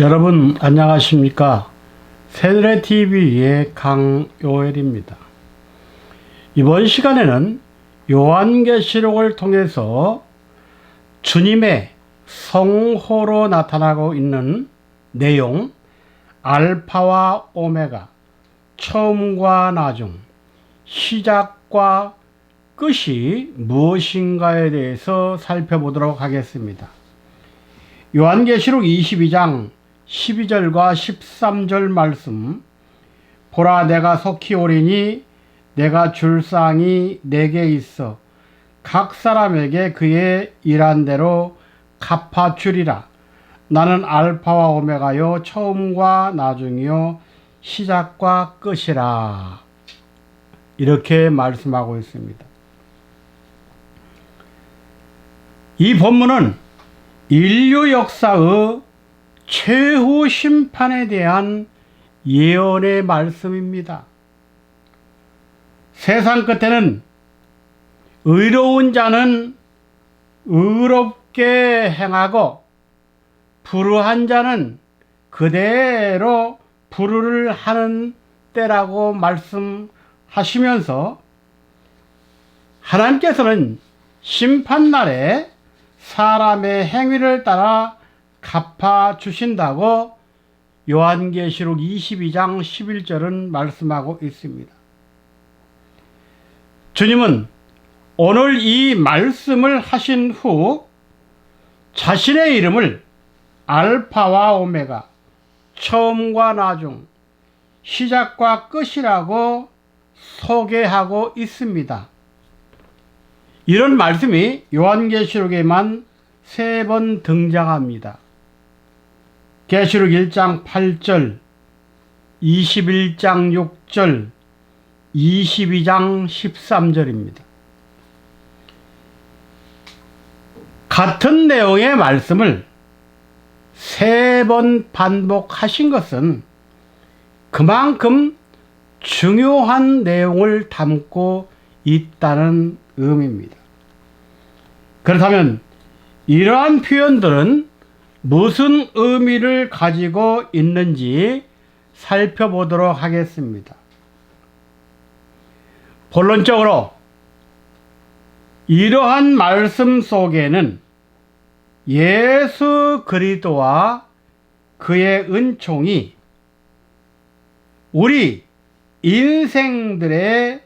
여러분 안녕하십니까? 새누리TV의 강요엘입니다. 이번 시간에는 요한계시록을 통해서 주님의 성호로 나타나고 있는 내용, 알파와 오메가, 처음과 나중, 시작과 끝이 무엇인가에 대해서 살펴보도록 하겠습니다. 요한계시록 22장 12절과 13절 말씀. 보라, 내가 속히 오리니 내가 줄 상이 내게 있어 각 사람에게 그의 일한 대로 갚아주리라. 나는 알파와 오메가요 처음과 나중이요 시작과 끝이라. 이렇게 말씀하고 있습니다. 이 본문은 인류 역사의 최후 심판에 대한 예언의 말씀입니다. 세상 끝에는 의로운 자는 의롭게 행하고 불의한 자는 그대로 불의를 하는 때라고 말씀하시면서 하나님께서는 심판날에 사람의 행위를 따라 갚아주신다고 요한계시록 22장 11절은 말씀하고 있습니다. 주님은 오늘 이 말씀을 하신 후 자신의 이름을 알파와 오메가, 처음과 나중, 시작과 끝이라고 소개하고 있습니다. 이런 말씀이 요한계시록에만 3번 등장합니다. 계시록 1장 8절, 21장 6절, 22장 13절입니다. 같은 내용의 말씀을 3번 반복하신 것은 그만큼 중요한 내용을 담고 있다는 의미입니다. 그렇다면 이러한 표현들은 무슨 의미를 가지고 있는지 살펴보도록 하겠습니다. 본론적으로 이러한 말씀 속에는 예수 그리스도와 그의 은총이 우리 인생들의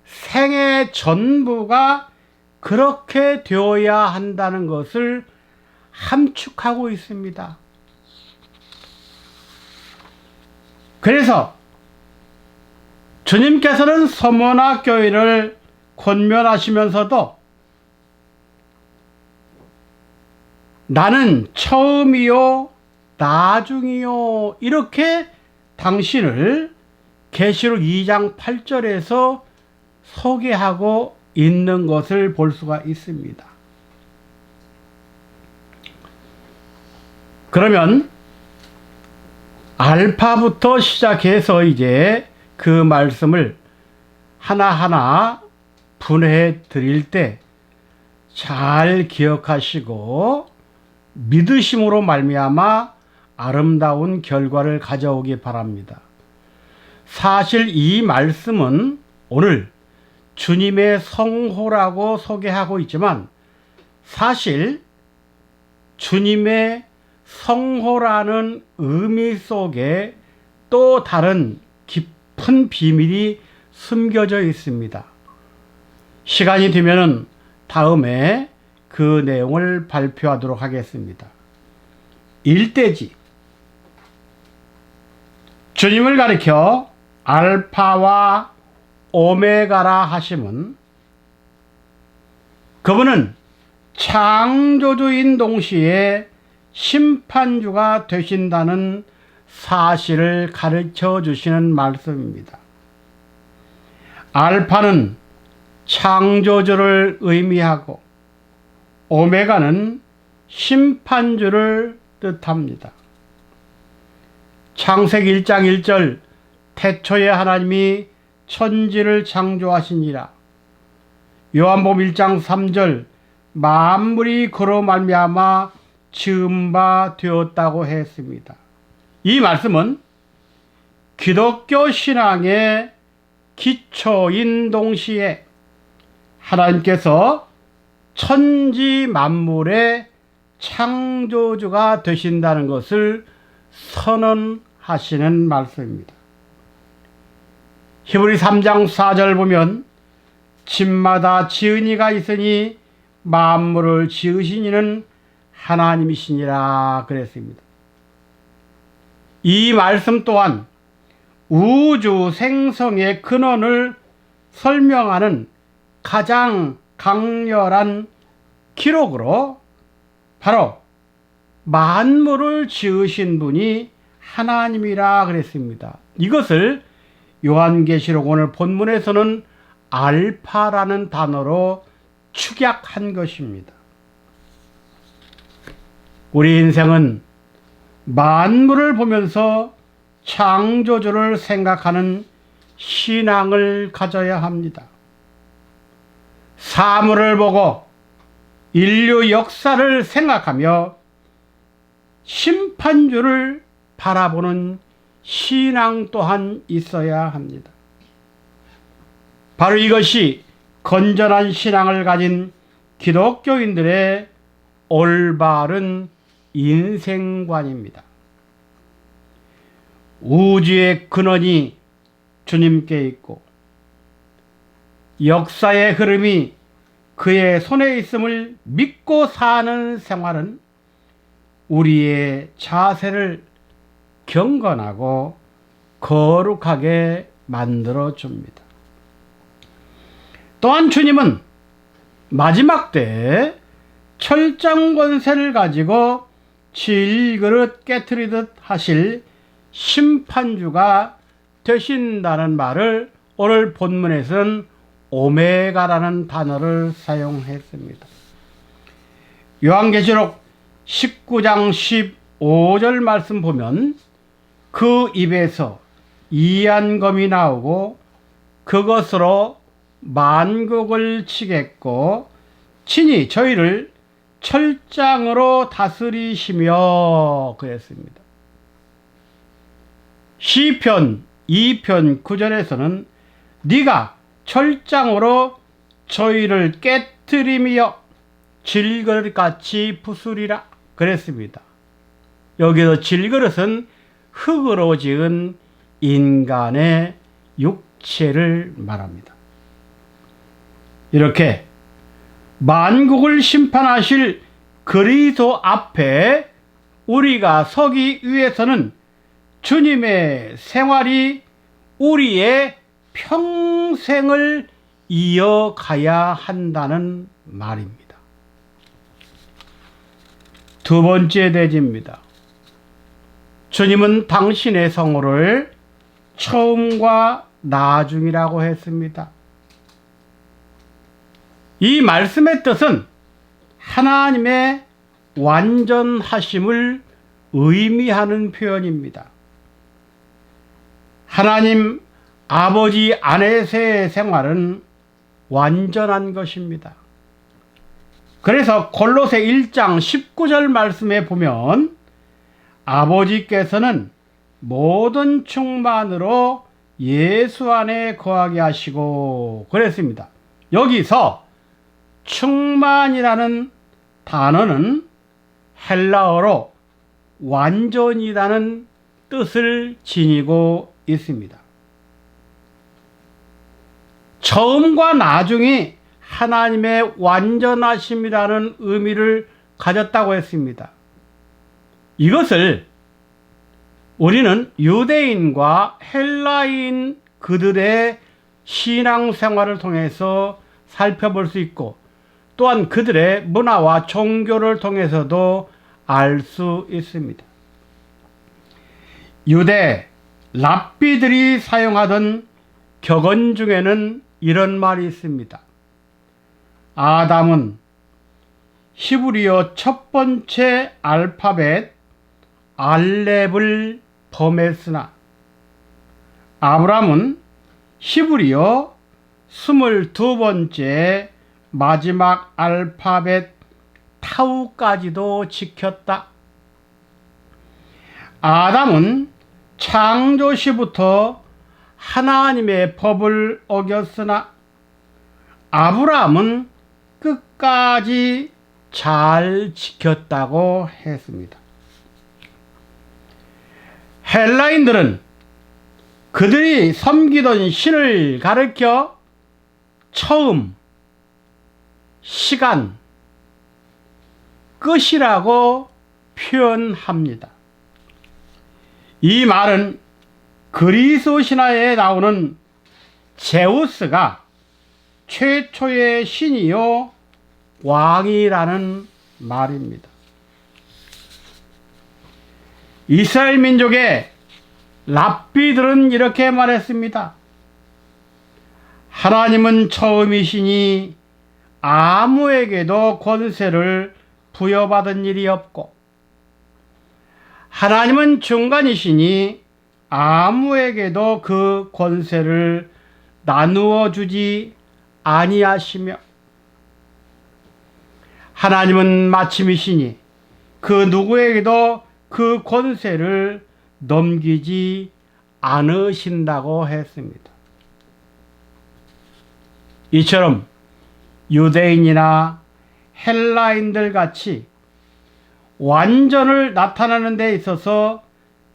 생애 전부가 그렇게 되어야 한다는 것을 함축하고 있습니다. 그래서 주님께서는 서머나 교회를 권면하시면서도 나는 처음이요 나중이요 이렇게 당신을 계시록 2장 8절에서 소개하고 있는 것을 볼 수가 있습니다. 그러면 알파부터 시작해서 이제 그 말씀을 하나하나 분해해 드릴 때 잘 기억하시고 믿으심으로 말미암아 아름다운 결과를 가져오기 바랍니다. 사실 이 말씀은 오늘 주님의 성호라고 소개하고 있지만 사실 주님의 성호라는 의미 속에 또 다른 깊은 비밀이 숨겨져 있습니다. 시간이 되면 다음에 그 내용을 발표하도록 하겠습니다. 일대지, 주님을 가리켜 알파와 오메가라 하심은 그분은 창조주인 동시에 심판주가 되신다는 사실을 가르쳐 주시는 말씀입니다. 알파는 창조주를 의미하고 오메가는 심판주를 뜻합니다. 창세기 1장 1절 태초에 하나님이 천지를 창조하시니라. 요한복음 1장 3절 만물이 그로 말미암아 지은 바 되었다고 했습니다. 이 말씀은 기독교 신앙의 기초인 동시에 하나님께서 천지 만물의 창조주가 되신다는 것을 선언하시는 말씀입니다. 히브리 3장 4절 보면 집마다 지은 이가 있으니 만물을 지으신 이는 하나님이시니라 그랬습니다. 이 말씀 또한 우주 생성의 근원을 설명하는 가장 강렬한 기록으로 바로 만물을 지으신 분이 하나님이라 그랬습니다. 이것을 요한계시록 오늘 본문에서는 알파라는 단어로 축약한 것입니다. 우리 인생은 만물을 보면서 창조주를 생각하는 신앙을 가져야 합니다. 사물을 보고 인류 역사를 생각하며 심판주를 바라보는 신앙 또한 있어야 합니다. 바로 이것이 건전한 신앙을 가진 기독교인들의 올바른 인생관입니다. 우주의 근원이 주님께 있고 역사의 흐름이 그의 손에 있음을 믿고 사는 생활은 우리의 자세를 경건하고 거룩하게 만들어 줍니다. 또한 주님은 마지막 때에 철장 권세를 가지고 질그릇 깨트리듯 하실 심판주가 되신다는 말을 오늘 본문에서는 오메가라는 단어를 사용했습니다. 요한계시록 19장 15절 말씀 보면 그 입에서 이한검이 나오고 그것으로 만국을 치겠고 친히 저희를 철장으로 다스리시며 그랬습니다. 시편 2편 9절에서는 네가 철장으로 저희를 깨트리며 질그릇같이 부수리라 그랬습니다. 여기서 질그릇은 흙으로 지은 인간의 육체를 말합니다. 이렇게 만국을 심판하실 그리스도 앞에 우리가 서기 위해서는 주님의 생활이 우리의 평생을 이어가야 한다는 말입니다. 두 번째 대지입니다. 주님은 당신의 성호를 처음과 나중이라고 했습니다. 이 말씀의 뜻은 하나님의 완전하심을 의미하는 표현입니다. 하나님 아버지 안에서의 생활은 완전한 것입니다. 그래서 골로새 1장 19절 말씀에 보면 아버지께서는 모든 충만으로 예수 안에 거하게 하시고 그랬습니다. 여기서 충만이라는 단어는 헬라어로 완전이라는 뜻을 지니고 있습니다. 처음과 나중이 하나님의 완전하심이라는 의미를 가졌다고 했습니다. 이것을 우리는 유대인과 헬라인 그들의 신앙생활을 통해서 살펴볼 수 있고 또한 그들의 문화와 종교를 통해서도 알 수 있습니다. 유대 랍비들이 사용하던 격언 중에는 이런 말이 있습니다. 아담은 히브리어 첫 번째 알파벳 알렙을 범했으나 아브람은 히브리어 22번째 마지막 알파벳 타우까지도 지켰다. 아담은 창조 시부터 하나님의 법을 어겼으나 아브라함은 끝까지 잘 지켰다고 했습니다. 헬라인들은 그들이 섬기던 신을 가리켜 처음, 시간, 끝이라고 표현합니다. 이 말은 그리스 신화에 나오는 제우스가 최초의 신이요 왕이라는 말입니다. 이스라엘 민족의 랍비들은 이렇게 말했습니다. 하나님은 처음이시니 아무에게도 권세를 부여받은 일이 없고, 하나님은 중간이시니 아무에게도 그 권세를 나누어 주지 아니하시며, 하나님은 마침이시니 그 누구에게도 그 권세를 넘기지 않으신다고 했습니다. 이처럼 유대인이나 헬라인들 같이 완전을 나타내는 데 있어서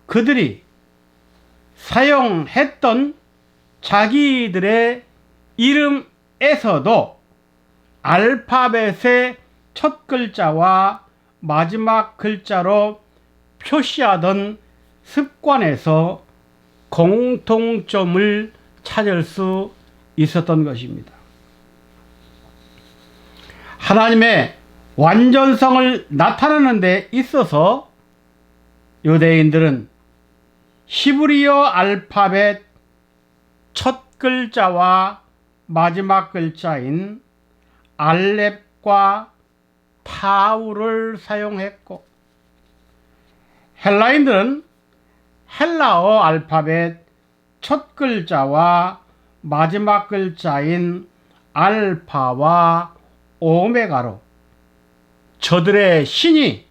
그들이 사용했던 자기들의 이름에서도 알파벳의 첫 글자와 마지막 글자로 표시하던 습관에서 공통점을 찾을 수 있었던 것입니다. 하나님의 완전성을 나타내는 데 있어서 유대인들은 히브리어 알파벳 첫 글자와 마지막 글자인 알렙과 타우를 사용했고, 헬라인들은 헬라어 알파벳 첫 글자와 마지막 글자인 알파와 오메가로 저들의 신이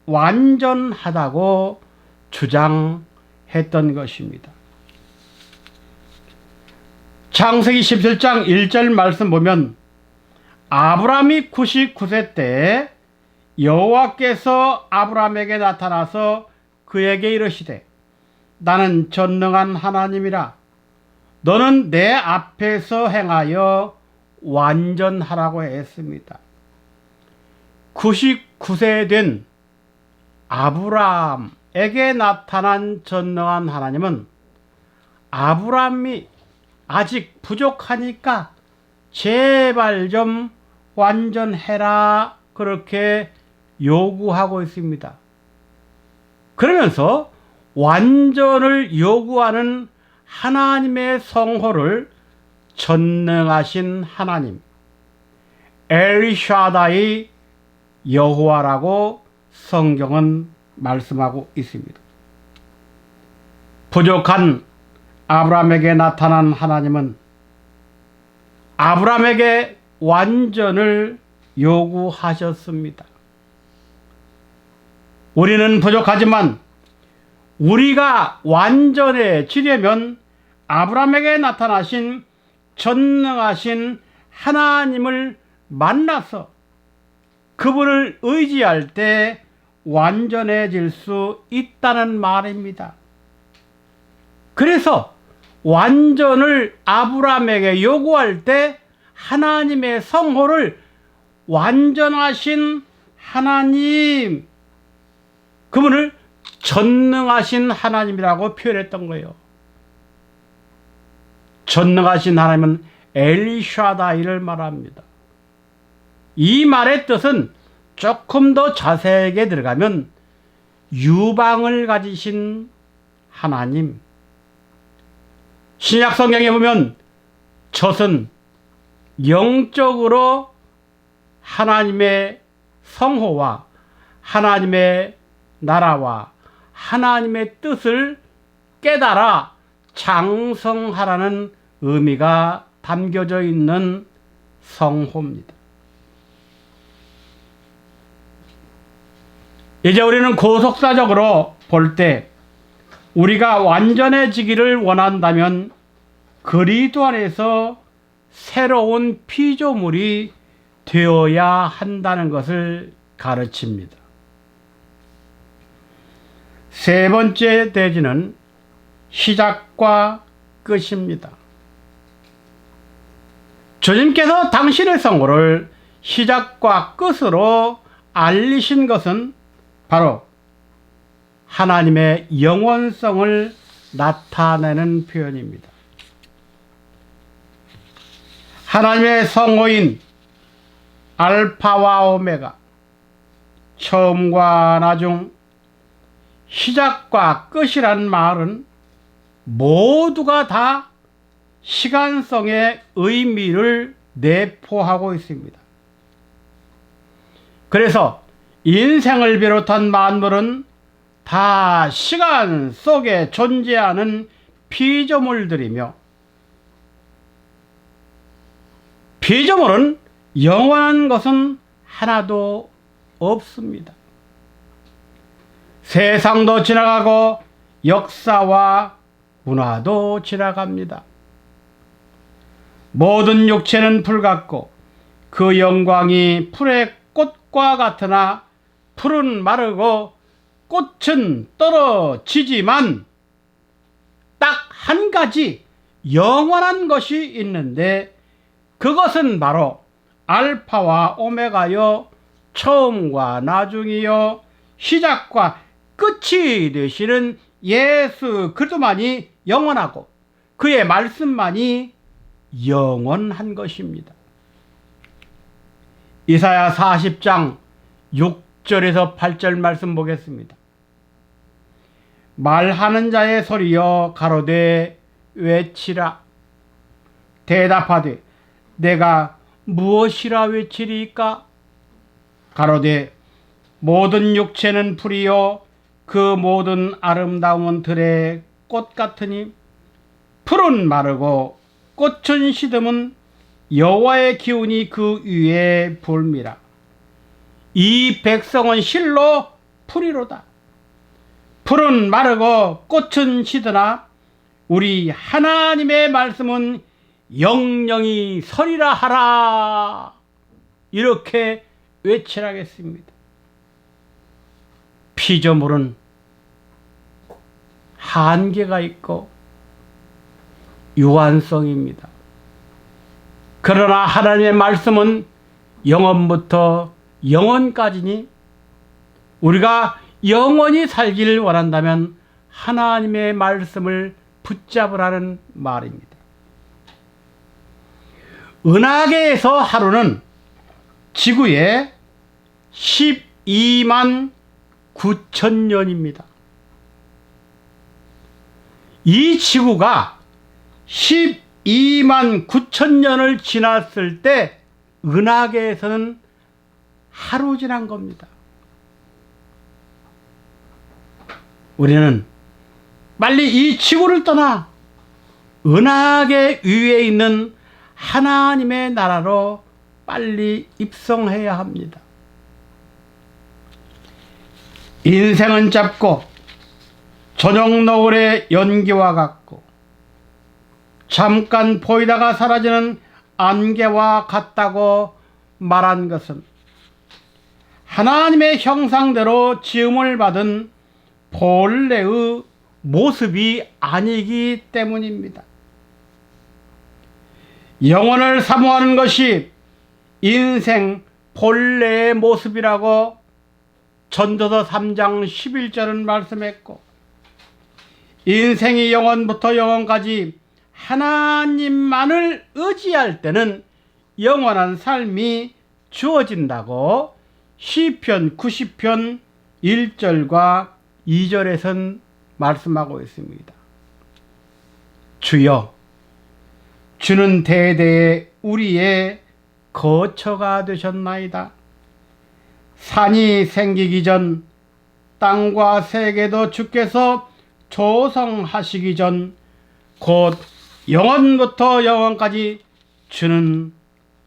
완전하다고 주장했던 것입니다. 창세기 17장 1절 말씀 보면 아브라함이 99세 때 여호와께서 아브라함에게 나타나서 그에게 이르시되 나는 전능한 하나님이라 너는 내 앞에서 행하여 완전하라고 했습니다. 99세 된 아브라함에게 나타난 전능한 하나님은 아브라함이 아직 부족하니까 제발 좀 완전해라 그렇게 요구하고 있습니다. 그러면서 완전을 요구하는 하나님의 성호를 전능하신 하나님 엘샤다이 여호와라고 성경은 말씀하고 있습니다. 부족한 아브라함에게 나타난 하나님은 아브라함에게 완전을 요구하셨습니다. 우리는 부족하지만 우리가 완전해지려면 아브라함에게 나타나신 전능하신 하나님을 만나서 그분을 의지할 때 완전해질 수 있다는 말입니다. 그래서 완전을 아브라함에게 요구할 때 하나님의 성호를 완전하신 하나님, 그분을 전능하신 하나님이라고 표현했던 거예요. 전능하신 하나님은 엘샤다이를 말합니다. 이 말의 뜻은 조금 더 자세하게 들어가면 유방을 가지신 하나님. 신약 성경에 보면 젖은 영적으로 하나님의 성호와 하나님의 나라와 하나님의 뜻을 깨달아 장성하라는 의미가 담겨져 있는 성호입니다. 이제 우리는 고속사적으로 볼 때 우리가 완전해지기를 원한다면 그리스도 안에서 새로운 피조물이 되어야 한다는 것을 가르칩니다. 세 번째 대지는 시작과 끝입니다. 주님께서 당신의 성호를 시작과 끝으로 알리신 것은 바로 하나님의 영원성을 나타내는 표현입니다. 하나님의 성호인 알파와 오메가, 처음과 나중, 시작과 끝이란 말은 모두가 다 시간성의 의미를 내포하고 있습니다. 그래서 인생을 비롯한 만물은 다 시간 속에 존재하는 피조물들이며, 피조물은 영원한 것은 하나도 없습니다. 세상도 지나가고 역사와 문화도 지나갑니다. 모든 육체는 풀 같고 그 영광이 풀의 꽃과 같으나 풀은 마르고 꽃은 떨어지지만 딱 한 가지 영원한 것이 있는데 그것은 바로 알파와 오메가요, 처음과 나중이요, 시작과 끝이 되시는 예수 그리스도만이 영원하고 그의 말씀만이 영원한 것입니다. 이사야 40장 6절에서 8절 말씀 보겠습니다. 말하는 자의 소리여 가로되 외치라. 대답하되 내가 무엇이라 외치리까? 가로되 모든 육체는 풀이요 그 모든 아름다움은 들의 꽃 같으니 풀은 마르고 꽃은 시듬은 여호와의 기운이 그 위에 불미라. 이 백성은 실로 풀이로다. 풀은 마르고 꽃은 시드나 우리 하나님의 말씀은 영영이 서리라 하라. 이렇게 외치라겠습니다. 피조물은 한계가 있고 유한성입니다. 그러나 하나님의 말씀은 영원부터 영원까지니 우리가 영원히 살기를 원한다면 하나님의 말씀을 붙잡으라는 말입니다. 은하계에서 하루는 지구의 12만 9천 년입니다. 이 지구가 12만 9천 년을 지났을 때 은하계에서는 하루 지난 겁니다. 우리는 빨리 이 지구를 떠나 은하계 위에 있는 하나님의 나라로 빨리 입성해야 합니다. 인생은 짧고 저녁 노을의 연기와 같고 잠깐 보이다가 사라지는 안개와 같다고 말한 것은 하나님의 형상대로 지음을 받은 본래의 모습이 아니기 때문입니다. 영혼을 사모하는 것이 인생 본래의 모습이라고 전도서 3장 11절은 말씀했고, 인생이 영원부터 영원까지 하나님만을 의지할 때는 영원한 삶이 주어진다고 시편 90편 1절과 2절에선 말씀하고 있습니다. 주여, 주는 대대에 우리의 거처가 되셨나이다. 산이 생기기 전, 땅과 세계도 주께서 조성하시기 전, 곧 영원부터 영원까지 주는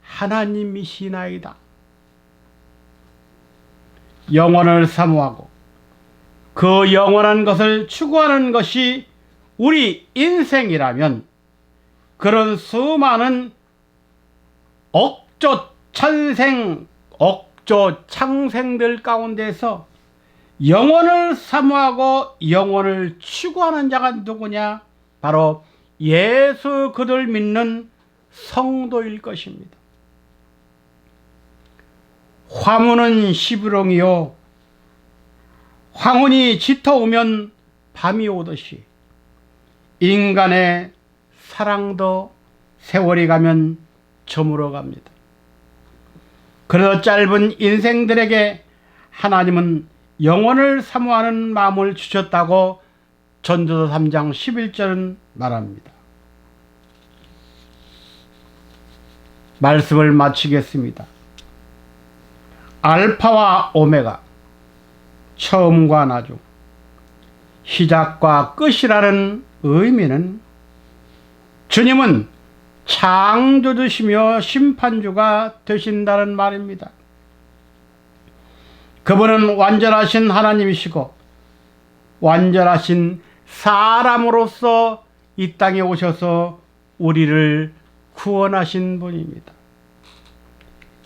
하나님이시나이다. 영원을 사모하고 그 영원한 것을 추구하는 것이 우리 인생이라면 그런 수많은 억조 찬생, 억조 창생들 가운데서 영혼을 사모하고 영혼을 추구하는 자가 누구냐? 바로 예수 그를 믿는 성도일 것입니다. 화무는 시부렁이요 황혼이 짙어오면 밤이 오듯이 인간의 사랑도 세월이 가면 저물어 갑니다. 그래서 짧은 인생들에게 하나님은 영혼을 사모하는 마음을 주셨다고 전도서 3장 11절은 말합니다. 말씀을 마치겠습니다. 알파와 오메가, 처음과 나중, 시작과 끝이라는 의미는 주님은 창조주시며 심판주가 되신다는 말입니다. 그분은 완전하신 하나님이시고 완전하신 사람으로서 이 땅에 오셔서 우리를 구원하신 분입니다.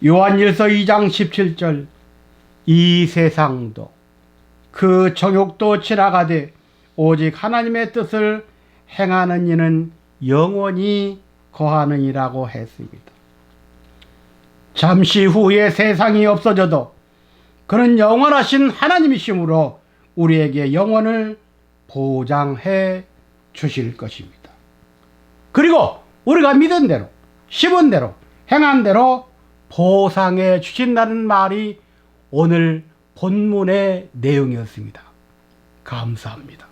요한일서 2장 17절 이 세상도 그 정욕도 지나가되 오직 하나님의 뜻을 행하는 이는 영원히 거하느니라고 했습니다. 잠시 후에 세상이 없어져도 그는 영원하신 하나님이시므로 우리에게 영원을 보장해 주실 것입니다. 그리고 우리가 믿은 대로, 심은 대로, 행한 대로 보상해 주신다는 말이 오늘 본문의 내용이었습니다. 감사합니다.